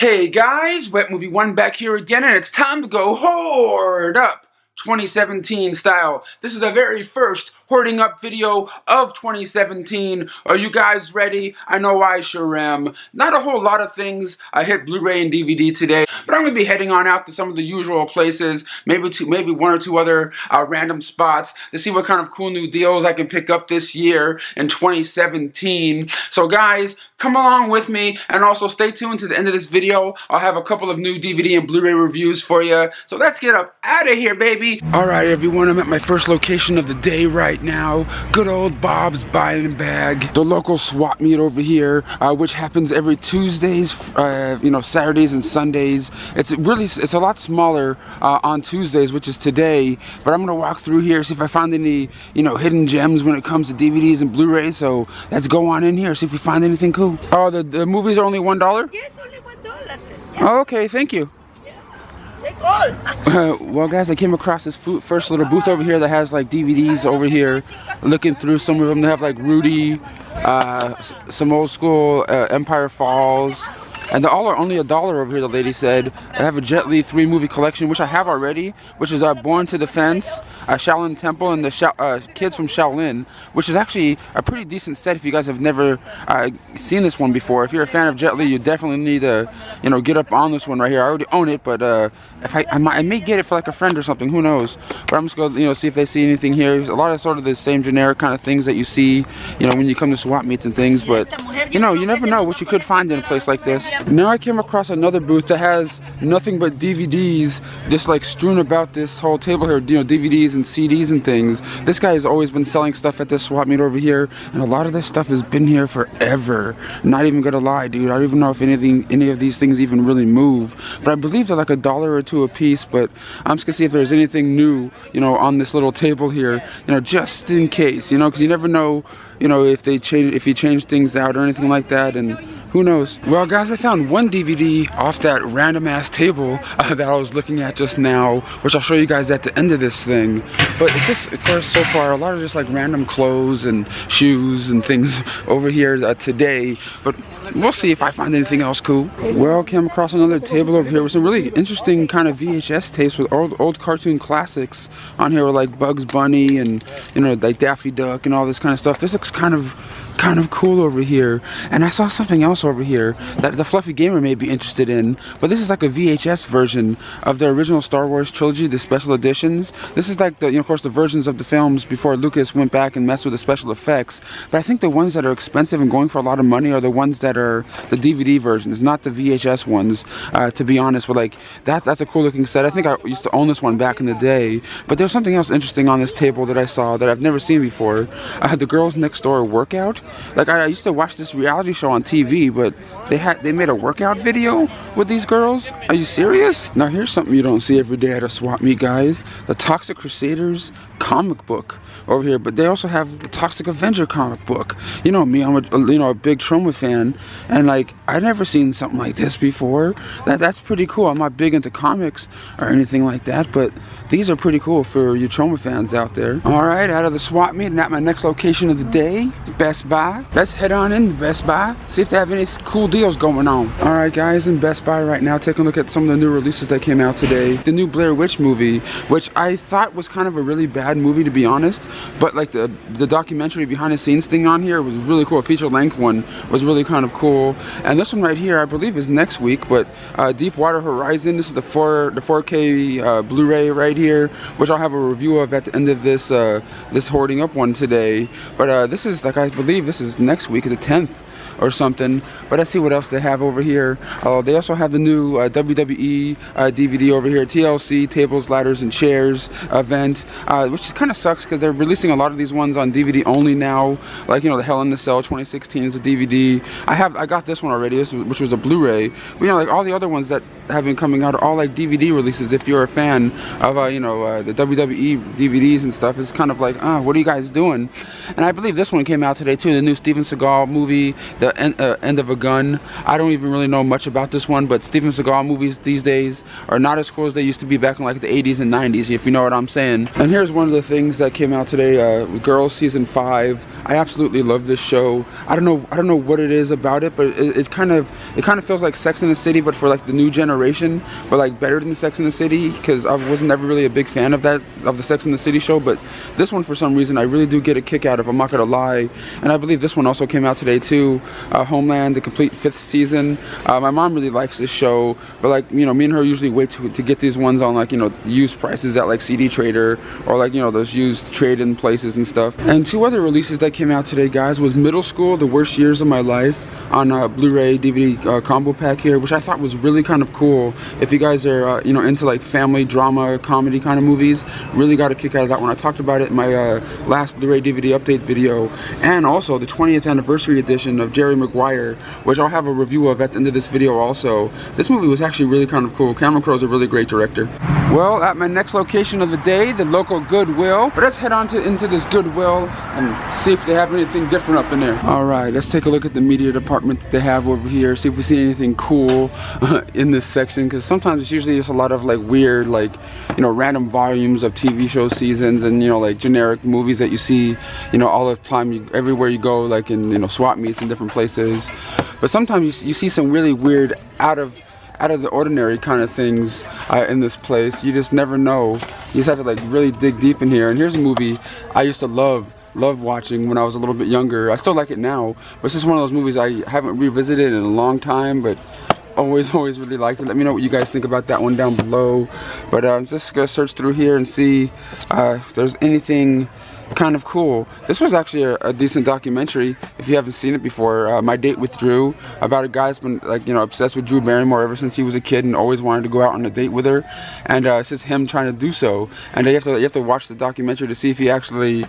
Hey guys, Wet Movie 1 back here again, and it's time to go Hoard Up 2017 style. This is the very first Hoarding Up video of 2017. Are you guys ready? I know I sure am. Not a whole lot of things I hit Blu-ray and DVD today, but I'm going to be heading on out to some of the usual places, maybe one or two other random spots to see what kind of cool new deals I can pick up this year in 2017. So guys, come along with me, and also stay tuned to the end of this video. I'll have a couple of new DVD and Blu-ray reviews for you. So let's get up out of here, baby. Alright everyone, I'm at my first location of the day right now. Good old Bob's Buying Bag. The local swap meet over here, which happens every Tuesdays, Saturdays and Sundays. It's a lot smaller on Tuesdays, which is today. But I'm gonna walk through here, see if I find any, hidden gems when it comes to DVDs and Blu-rays. So let's go on in here, see if we find anything cool. Oh, the movies are only $1? Yes, only $1. Oh, okay, thank you. Take all. Well guys, I came across this first little booth over here that has like DVDs over here. Looking through some of them, they have like Rudy, some old school Empire Falls, and all are only $1 over here, the lady said. I have a Jet Li 3 movie collection, which I have already, which is Born to Defense, Shaolin Temple, and the Kids from Shaolin, which is actually a pretty decent set if you guys have never seen this one before. If you're a fan of Jet Li, you definitely need to, get up on this one right here. I already own it, but if I may get it for like a friend or something, who knows? But I'm just gonna, see if they see anything here. There's a lot of sort of the same generic kind of things that you see, when you come to swap meets and things. But you never know what you could find in a place like this. Now I came across another booth that has nothing but DVDs just like strewn about this whole table here, DVDs and CDs and things. This guy has always been selling stuff at this swap meet over here, and a lot of this stuff has been here forever. Not even gonna lie, dude, I don't even know if any of these things even really move, but I believe they're like $1 or $2 a piece. But I'm just gonna see if there's anything new, on this little table here, just in case, because you never know, if you change things out or anything like that, and who knows? Well guys, I found one DVD off that random ass table that I was looking at just now, which I'll show you guys at the end of this thing. But it's just, of course, so far a lot of just like random clothes and shoes and things over here today. But we'll see if I find anything else cool. Well, came across another table over here with some really interesting kind of VHS tapes with old cartoon classics on here, with like Bugs Bunny and like Daffy Duck and all this kind of stuff. This looks kind of cool over here. And I saw something else over here that the Fluffy Gamer may be interested in, but this is like a VHS version of the original Star Wars trilogy, the special editions. This is like of course the versions of the films before Lucas went back and messed with the special effects. But I think the ones that are expensive and going for a lot of money are the ones that are the DVD versions, not the VHS ones, to be honest. But like that's a cool looking set. I think I used to own this one back in the day. But there's something else interesting on this table that I saw that I've never seen before. The Girls Next Door workout. Like I used to watch this reality show on TV, but they made a workout video with these girls. Are you serious? Now here's something you don't see every day at a swap meet, guys. The Toxic Crusaders comic book over here, but they also have the Toxic Avenger comic book. You know me, I'm a big Troma fan, and like I've never seen something like this before. That's pretty cool. I'm not big into comics or anything like that, but these are pretty cool for you Troma fans out there. Alright, out of the swap meet and at my next location of the day, Best Buy. Let's head on in to Best Buy, see if they have any cool deals going on. Alright guys, in Best Buy right now, taking a look at some of the new releases that came out today. The new Blair Witch movie, which I thought was kind of a really bad movie, to be honest, but like the documentary behind the scenes thing on here was really cool. A feature length one was really kind of cool. And this one right here I believe is next week, but Deepwater Horizon, this is the 4K Blu-ray right here, which I'll have a review of at the end of this this Hoarding Up one today. But this is like, I believe this is next week, the 10th or something. But let's see what else they have over here. They also have the new WWE DVD over here, TLC Tables, Ladders, and Chairs event, which kind of sucks because they're releasing a lot of these ones on DVD only now. Like the Hell in the Cell 2016 is a DVD. I got this one already, which was a Blu-ray. But like all the other ones that have been coming out, all like DVD releases. If you're a fan of the WWE DVDs and stuff, it's kind of like, what are you guys doing? And I believe this one came out today too, the new Steven Seagal movie, The End of a Gun. I don't even really know much about this one, but Steven Seagal movies these days are not as cool as they used to be back in like the 80s and 90s, if you know what I'm saying. And here's one of the things that came out today, Girls season 5. I absolutely love this show. I don't know what it is about it, but it kind of feels like Sex and the City, but for like the new generation, but like better than Sex and the City, because I wasn't ever really a big fan of the Sex and the City show, but this one for some reason I really do get a kick out of, I'm not gonna lie. And I believe this one also came out today too, Homeland, the complete 5th season. My mom really likes this show, but like, me and her usually wait to get these ones on like, used prices at like CD Trader, or like, those used trade-in places and stuff. And 2 other releases that came out today, guys, was Middle School, The Worst Years of My Life, on Blu-ray DVD combo pack here, which I thought was really kind of cool. If you guys are into like family drama comedy kind of movies, really got a kick out of that one. I talked about it in my last Blu-ray DVD update video. And also the 20th anniversary edition of Jerry Maguire, which I'll have a review of at the end of this video also. This movie was actually really kind of cool. Cameron Crowe's a really great director. Well, at my next location of the day, the local Goodwill. But let's head on into this Goodwill and see if they have anything different up in there. All right, let's take a look at the media department that they have over here, see if we see anything cool in this section, because sometimes it's usually just a lot of like weird, like, random volumes of TV show seasons and, like generic movies that you see, all the time, everywhere you go, like in, swap meets in different places. But sometimes you see some really weird, out of the ordinary kind of things in this place. You just never know. You just have to like really dig deep in here. And here's a movie I used to love watching when I was a little bit younger. I still like it now, but it's just one of those movies I haven't revisited in a long time, but always really liked it. Let me know what you guys think about that one down below. But I'm just gonna search through here and see if there's anything kind of cool. This was actually a decent documentary if you haven't seen it before. My Date with Drew, about a guy that's been like, obsessed with Drew Barrymore ever since he was a kid and always wanted to go out on a date with her, and it's just him trying to do so. And you have to watch the documentary to see if he actually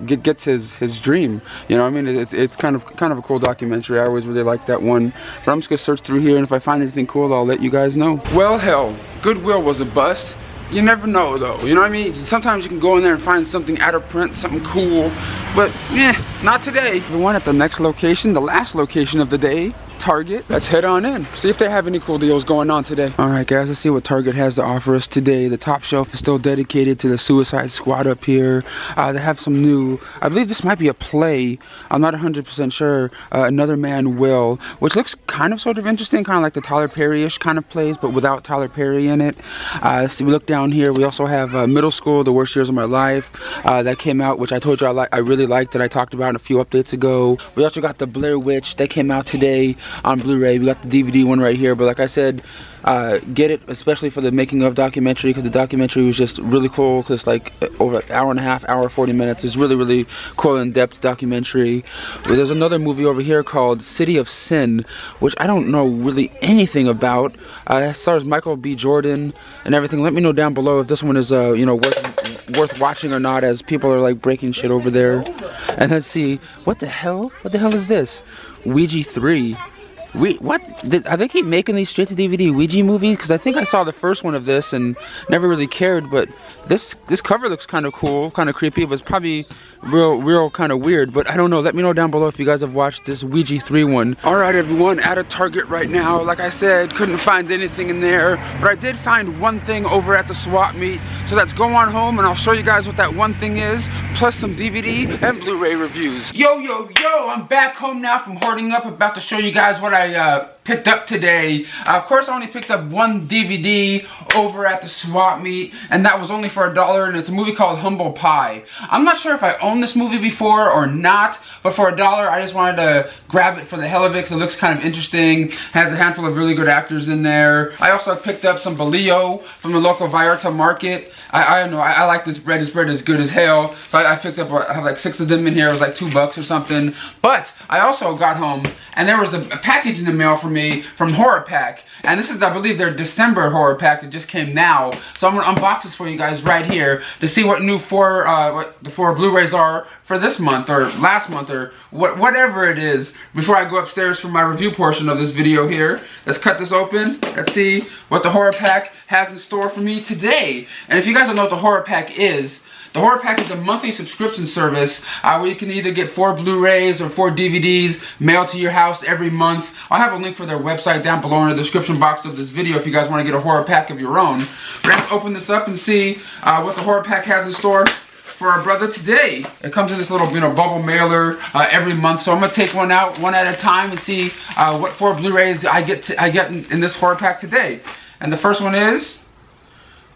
gets his dream. I mean, it's kind of a cool documentary. I always really liked that one. So I'm just gonna search through here, and if I find anything cool, I'll let you guys know. Well, hell, Goodwill was a bust. You never know though, you know what I mean? Sometimes you can go in there and find something out of print, something cool, but not today. The one at the next location, the last location of the day, Target. Let's head on in, see if they have any cool deals going on today. Alright guys, let's see what Target has to offer us today. The top shelf is still dedicated to the Suicide Squad up here. They have some new, I believe this might be a play, I'm not 100% sure, Another Man Will, which looks kind of sort of interesting, kind of like the Tyler Perry-ish kind of plays, but without Tyler Perry in it. So we look down here, we also have Middle School, The Worst Years of My Life, that came out, which I told you I really liked, that I talked about a few updates ago. We also got the Blair Witch that came out today on Blu-ray. We got the DVD one right here, but like I said, get it especially for the making of documentary, because the documentary was just really cool, because like over an hour and a half, hour 40 minutes. It's really cool, in-depth documentary. But there's another movie over here called City of Sin, which I don't know really anything about. It stars Michael B. Jordan and everything. Let me know down below if this one is worth watching or not, as people are like breaking shit over there. And let's see, what the hell is this? Ouija 3. What? I they keep making these straight to DVD Ouija movies? Because I think I saw the first one of this and never really cared, but this cover looks kind of cool, kind of creepy, but it's probably real kind of weird. But I don't know. Let me know down below if you guys have watched this Ouija 3 one. Alright everyone, at a Target right now. Like I said, couldn't find anything in there, but I did find one thing over at the swap meet. So let's go on home and I'll show you guys what that one thing is, plus some DVD and Blu-ray reviews. Yo, I'm back home now from Hoarding Up, about to show you guys what I picked up today. Of course, I only picked up one DVD over at the swap meet, and that was only for $1, and it's a movie called Humble Pie. I'm not sure if I owned this movie before or not, but for $1, I just wanted to grab it for the hell of it, because it looks kind of interesting. Has a handful of really good actors in there. I also picked up some Bolillo from the local Vallarta market. I don't know, I like this bread. This bread is good as hell. So I picked up, I have like 6 of them in here. It was like $2 or something. But I also got home and there was a package in the mail for me from Horror Pack. And this is, I believe, their December Horror Pack that just came now. So I'm going to unbox this for you guys right here to see what new what the 4 Blu-rays are for this month or last month or whatever it is before I go upstairs for my review portion of this video here. Let's cut this open. Let's see what the Horror Pack has in store for me today. And if you guys don't know what the Horror Pack is, the Horror Pack is a monthly subscription service where you can either get 4 Blu-rays or 4 DVDs mailed to your house every month. I'll have a link for their website down below in the description box of this video if you guys want to get a Horror Pack of your own. But let's open this up and see what the Horror Pack has in store for our brother today. It comes in this little, bubble mailer every month. So I'm gonna take one out one at a time and see what 4 Blu-rays I get in this Horror Pack today. And the first one is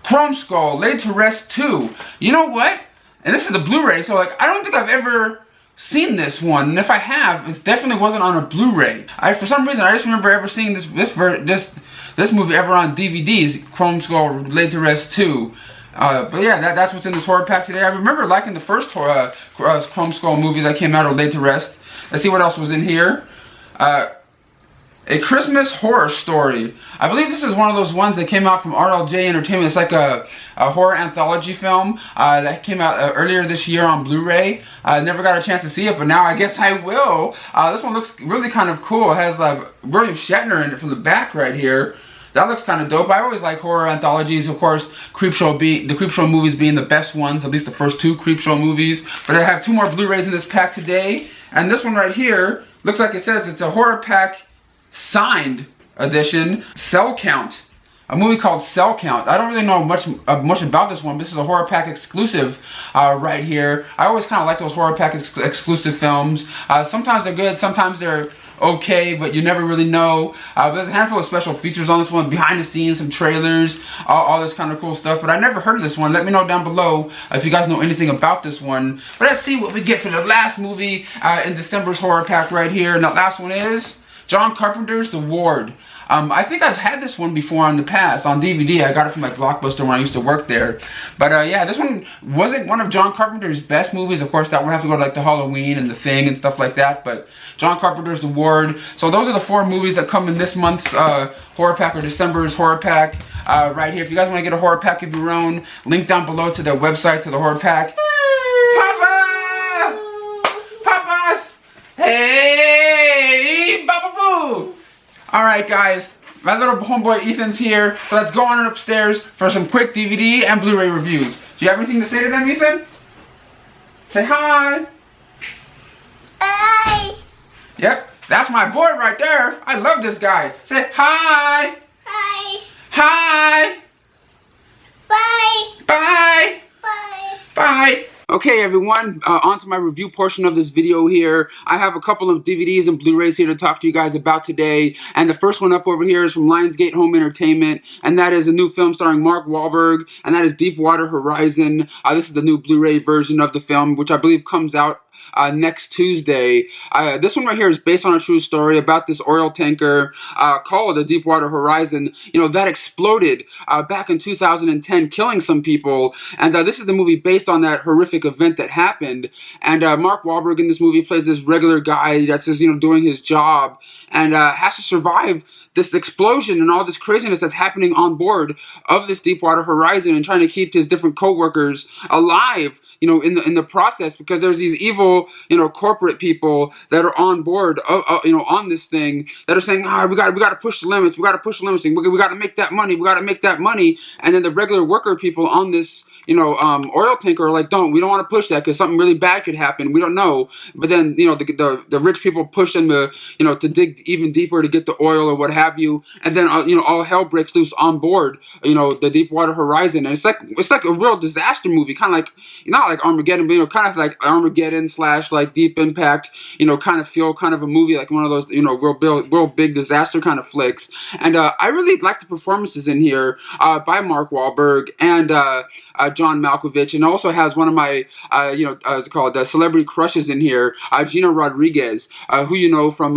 Chrome Skull, Laid to Rest 2. You know what? And this is a Blu-ray, so like I don't think I've ever seen this one. And if I have, it definitely wasn't on a Blu-ray. For some reason, I just remember ever seeing this movie ever on DVDs. Chrome Skull, Laid to Rest 2. But yeah, that's what's in this Horror Pack today. I remember liking the first Chrome Skull movie that came out, or Laid to Rest. Let's see what else was in here. A Christmas Horror Story. I believe this is one of those ones that came out from RLJ Entertainment. It's like a horror anthology film that came out earlier this year on Blu-ray. I never got a chance to see it, but now I guess I will. This one looks really kind of cool. It has William Shatner in it from the back right here. That looks kind of dope. I always like horror anthologies. Of course, the Creepshow movies being the best ones, at least the first 2 Creepshow movies. But I have 2 more Blu-rays in this pack today. And this one right here looks like it says it's a Horror Pack signed edition, Cell Count. A movie called Cell Count. I don't really know much about this one, but this is a Horror Pack exclusive right here. I always kind of like those Horror Pack exclusive films. Sometimes they're good, sometimes they're okay, but you never really know. There's a handful of special features on this one, behind the scenes, some trailers, all this kind of cool stuff, but I never heard of this one. Let me know down below if you guys know anything about this one. But let's see what we get for the last movie in December's Horror Pack right here. And the last one is John Carpenter's The Ward. I think I've had this one before in the past on DVD. I got it from like Blockbuster when I used to work there. But yeah, this one wasn't one of John Carpenter's best movies. Of course, that would have to go to like the Halloween and The Thing and stuff like that. But John Carpenter's The Ward. So those are the 4 movies that come in this month's Horror Pack, or December's Horror Pack right here. If you guys want to get a Horror Pack of your own, link down below to their website, to the Horror Pack. Papa! Papas! Hey! Baba Boo! Alright guys, my little homeboy Ethan's here, so let's go on upstairs for some quick DVD and Blu-ray reviews. Do you have anything to say to them, Ethan? Say hi! Hi. Yep, that's my boy right there. I love this guy. Say hi! Hi. Hi! Bye. Bye! Bye. Bye! Okay everyone, on to my review portion of this video here. I have a couple of DVDs and Blu-rays here to talk to you guys about today. And the first one up over here is from Lionsgate Home Entertainment. And that is a new film starring Mark Wahlberg. And that is Deepwater Horizon. This is the new Blu-ray version of the film, which I believe comes out next Tuesday. This one right here is based on a true story about this oil tanker called the Deepwater Horizon, that exploded back in 2010, killing some people. And this is the movie based on that horrific event that happened. And Mark Wahlberg in this movie plays this regular guy that's just, doing his job and has to survive this explosion and all this craziness that's happening on board of this Deepwater Horizon, and trying to keep his different co-workers alive, in the process, because there's these evil, corporate people that are on board, on this thing, that are saying, we got to push the limits, we got to make that money, and then the regular worker people on this, oil tanker are like, we don't want to push that because something really bad could happen. We don't know. But then, the rich people push them to dig even deeper to get the oil or what have you. And then, all hell breaks loose on board, the Deepwater Horizon. And it's like a real disaster movie, kind of like, not like Armageddon, but, kind of like Armageddon / like Deep Impact, kind of feel kind of a movie, like one of those, real big disaster kind of flicks. And I really like the performances in here by Mark Wahlberg and John Malkovich, and also has one of my, what's it called, celebrity crushes in here, Gina Rodriguez, who you know from,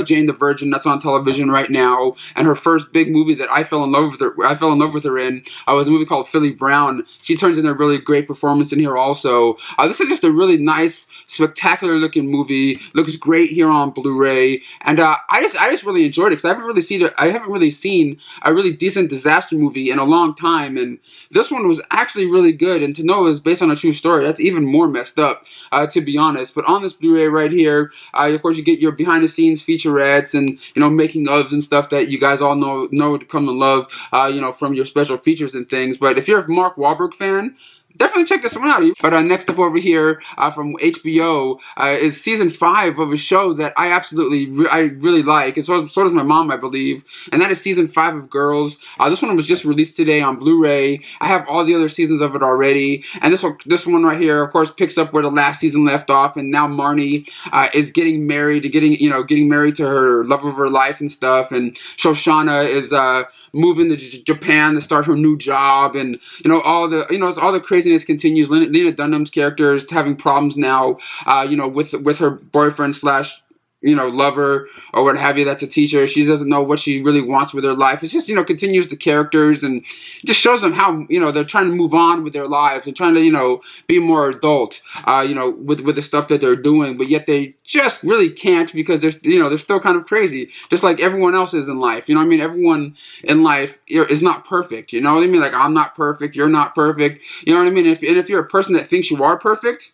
Jane the Virgin, that's on television right now, and her first big movie that I fell in love with her in, was a movie called Philly Brown. She turns in a really great performance in here also. This is just a really nice, spectacular looking movie. Looks great here on Blu-ray, and I just really enjoyed it because I haven't really seen a really decent disaster movie in a long time, and this one was actually really good. And to know it was based on a true story, that's even more messed up, to be honest. But on this Blu-ray right here, of course, you get your behind-the-scenes featurettes and making ofs and stuff that you guys all know to come and love, from your special features and things. But if you're a Mark Wahlberg fan, definitely check this one out. But next up over here from HBO is season 5 of a show that I really like, and so does my mom, I believe, and that is season 5 of Girls. This one was just released today on Blu-ray. I have all the other seasons of it already, and this one right here, of course, picks up where the last season left off, and now Marnie is getting married to her love of her life and stuff, and Shoshana is moving to Japan to start her new job, and all the craziness continues. Lena Dunham's character is having problems now, with her boyfriend slash lover or what have you. That's a teacher. She doesn't know what she really wants with her life. It's just continues the characters and just shows them how they're trying to move on with their lives and trying to be more adult with the stuff that they're doing, but yet they just really can't because they're still kind of crazy, just like everyone else is in life. Everyone in life is not perfect. You know what I mean? Like, I'm not perfect, you're not perfect. You know what I mean? If you're a person that thinks you are perfect,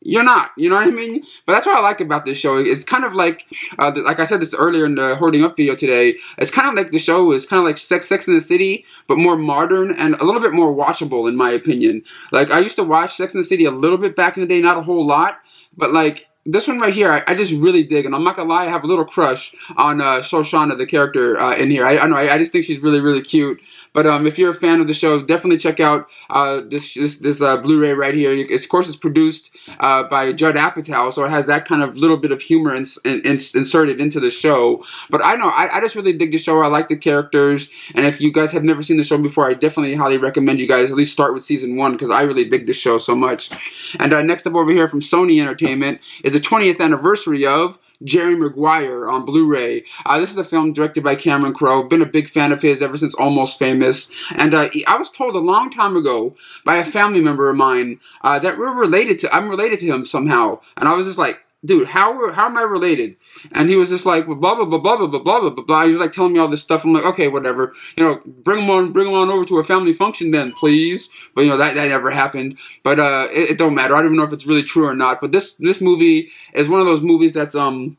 you're not, you know what I mean? But that's what I like about this show. It's kind of like I said this earlier in the Hoarding Up video today, it's kind of like the show is kind of like Sex in the City, but more modern and a little bit more watchable, in my opinion. Like, I used to watch Sex in the City a little bit back in the day, not a whole lot, but like, this one right here, I just really dig, and I'm not gonna lie, I have a little crush on Shoshana, the character in here. I just think she's really, really cute. But if you're a fan of the show, definitely check out this Blu-ray right here. Of course, it's produced by Judd Apatow, so it has that kind of little bit of humor inserted into the show. But I just really dig the show. I like the characters, and if you guys have never seen the show before, I definitely highly recommend you guys at least start with season 1 because I really dig the show so much. And next up over here from Sony Entertainment is the 20th anniversary of Jerry Maguire on Blu-ray. This is a film directed by Cameron Crowe. Been a big fan of his ever since Almost Famous. And I was told a long time ago by a family member of mine that I'm related to him somehow. And I was just like, dude, how am I related? And he was just like, blah, blah, blah, blah, blah, blah, blah, blah, blah. He was like telling me all this stuff. I'm like, okay, whatever. Bring him on over to a family function then, please. But that never happened. But it don't matter. I don't even know if it's really true or not. But this movie is one of those movies that's probably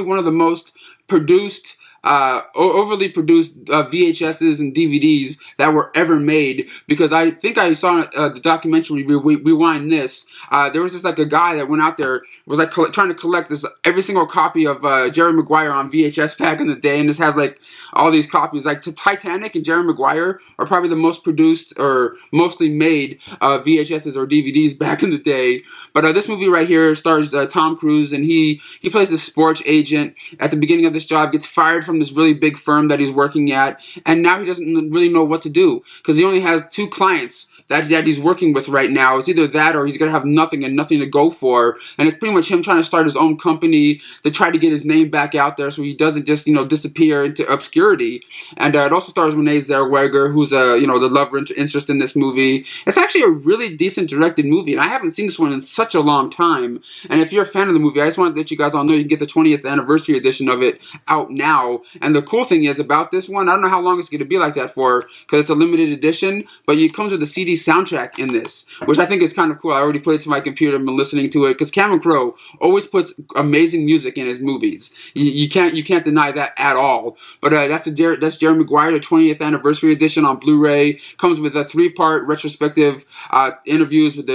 one of the most produced, overly produced VHSs and DVDs that were ever made, because I think I saw the documentary Rewind This. There was just like a guy that went out there, was like trying to collect every single copy of Jerry Maguire on VHS back in the day, and this has like all these copies. Like Titanic and Jerry Maguire are probably the most produced or mostly made VHSs or DVDs back in the day. But this movie right here stars Tom Cruise, and he plays a sports agent. At the beginning of this job, gets fired from this really big firm that he's working at, and now he doesn't really know what to do because he only has 2 clients that he's working with right now. It's either that or he's going to have nothing to go for. And it's pretty much him trying to start his own company to try to get his name back out there so he doesn't just, disappear into obscurity. And it also stars Renee Zellweger, who's the love interest in this movie. It's actually a really decent directed movie, and I haven't seen this one in such a long time. And if you're a fan of the movie, I just wanted to let you guys all know you can get the 20th anniversary edition of it out now. And the cool thing is about this one, I don't know how long it's going to be like that for because it's a limited edition, but it comes with a CD soundtrack in this, which I think is kind of cool. I already played it to my computer and been listening to it because Cameron Crowe always puts amazing music in his movies. You can't deny that at all. But that's Jerry Maguire, the 20th anniversary edition on Blu-ray. Comes with a 3-part retrospective interviews with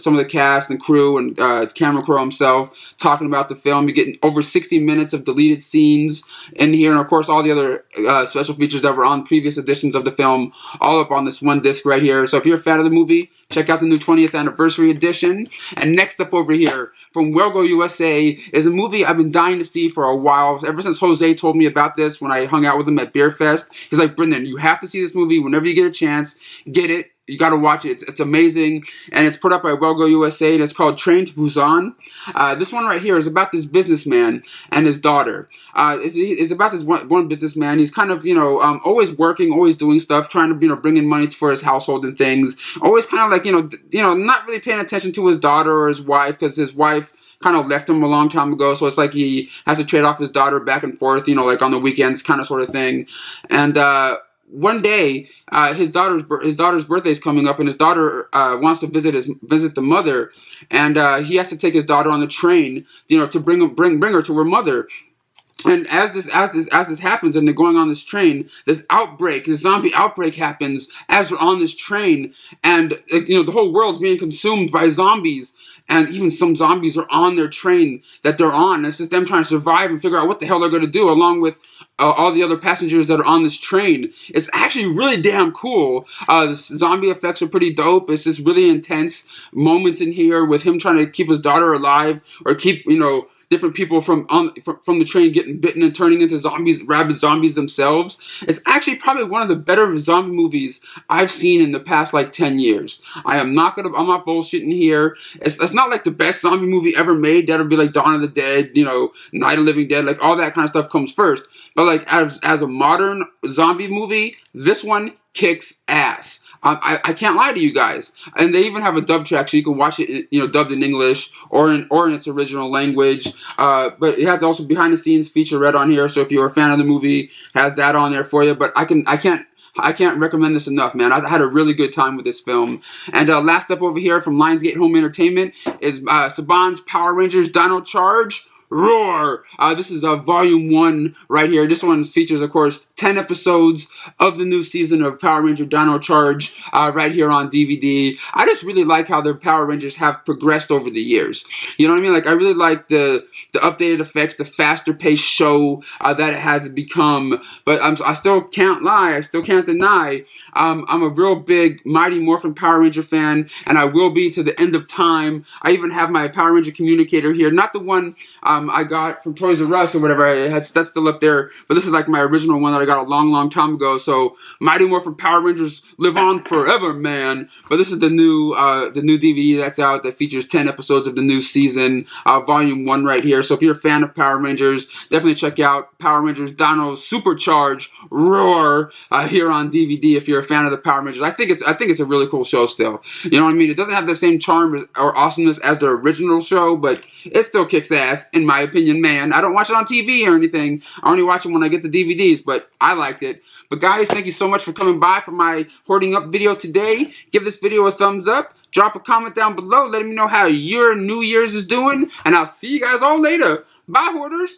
some of the cast and crew and Cameron Crowe himself talking about the film. You're getting over 60 minutes of deleted scenes in here, and of course all the other special features that were on previous editions of the film, all up on this one disc right here. So if you're a fan of the movie, check out the new 20th anniversary edition. And next up over here from Wellgo USA is a movie I've been dying to see for a while. Ever since Jose told me about this when I hung out with him at Beer Fest. He's like, Brendan, you have to see this movie whenever you get a chance. Get it. You got to watch it. It's amazing, and it's put up by Wellgo USA, and it's called Train to Busan. This one right here is about this businessman and his daughter. It's about this one businessman. He's kind of, always working, always doing stuff, trying to, bring in money for his household and things. Always kind of like, not really paying attention to his daughter or his wife, because his wife kind of left him a long time ago, so it's like he has to trade off his daughter back and forth, like on the weekends kind of sort of thing. And one day, his daughter's birthday is coming up, and his daughter wants to visit the mother, and he has to take his daughter on the train, to bring her to her mother. And as this happens, and they're going on this train, this zombie outbreak happens as they're on this train, and the whole world's being consumed by zombies. And even some zombies are on their train that they're on. And it's just them trying to survive and figure out what the hell they're going to do, along with all the other passengers that are on this train. It's actually really damn cool. The zombie effects are pretty dope. It's just really intense moments in here with him trying to keep his daughter alive, or keep, different people from the train getting bitten and turning into rabid zombies themselves. It's actually probably one of the better zombie movies I've seen in the past 10 years. I'm not bullshitting here. It's not like the best zombie movie ever made. That'll be like Dawn of the Dead, Night of the Living Dead, all that kind of stuff comes first. But as a modern zombie movie, this one kicks ass. I can't lie to you guys. And they even have a dub track, so you can watch it, dubbed in English or in its original language. But it has also behind the scenes featurette on here. So if you're a fan of the movie, it has that on there for you. But I can't recommend this enough, man. I had a really good time with this film. And last up over here from Lionsgate Home Entertainment is Saban's Power Rangers Dino Charge. Roar! This is Volume 1 right here. This one features, of course, 10 episodes of the new season of Power Ranger Dino Charge right here on DVD. I just really like how the Power Rangers have progressed over the years. You know what I mean? I really like the updated effects, the faster paced show that it has become. But I still can't lie. I still can't deny. I'm a real big Mighty Morphin Power Ranger fan, and I will be to the end of time. I even have my Power Ranger communicator here. Not the one I got from Toys R Us or whatever. That's still up there, but this is my original one that I got a long time ago. So Mighty Morphin Power Rangers live on forever, man. But this is the new DVD that's out that features 10 episodes of the new season, Volume 1 right here. So if you're a fan of Power Rangers, definitely check out Power Rangers Dino Supercharge Roar here on DVD if you're a fan of the Power Rangers. I think it's a really cool show still. You know what I mean? It doesn't have the same charm or awesomeness as the original show, but it still kicks ass, in my opinion, man. I don't watch it on TV or anything. I only watch it when I get the DVDs, but I liked it. But guys, thank you so much for coming by for my Hoarding Up video today. Give this video a thumbs up. Drop a comment down below letting me know how your New Year's is doing. And I'll see you guys all later. Bye, hoarders.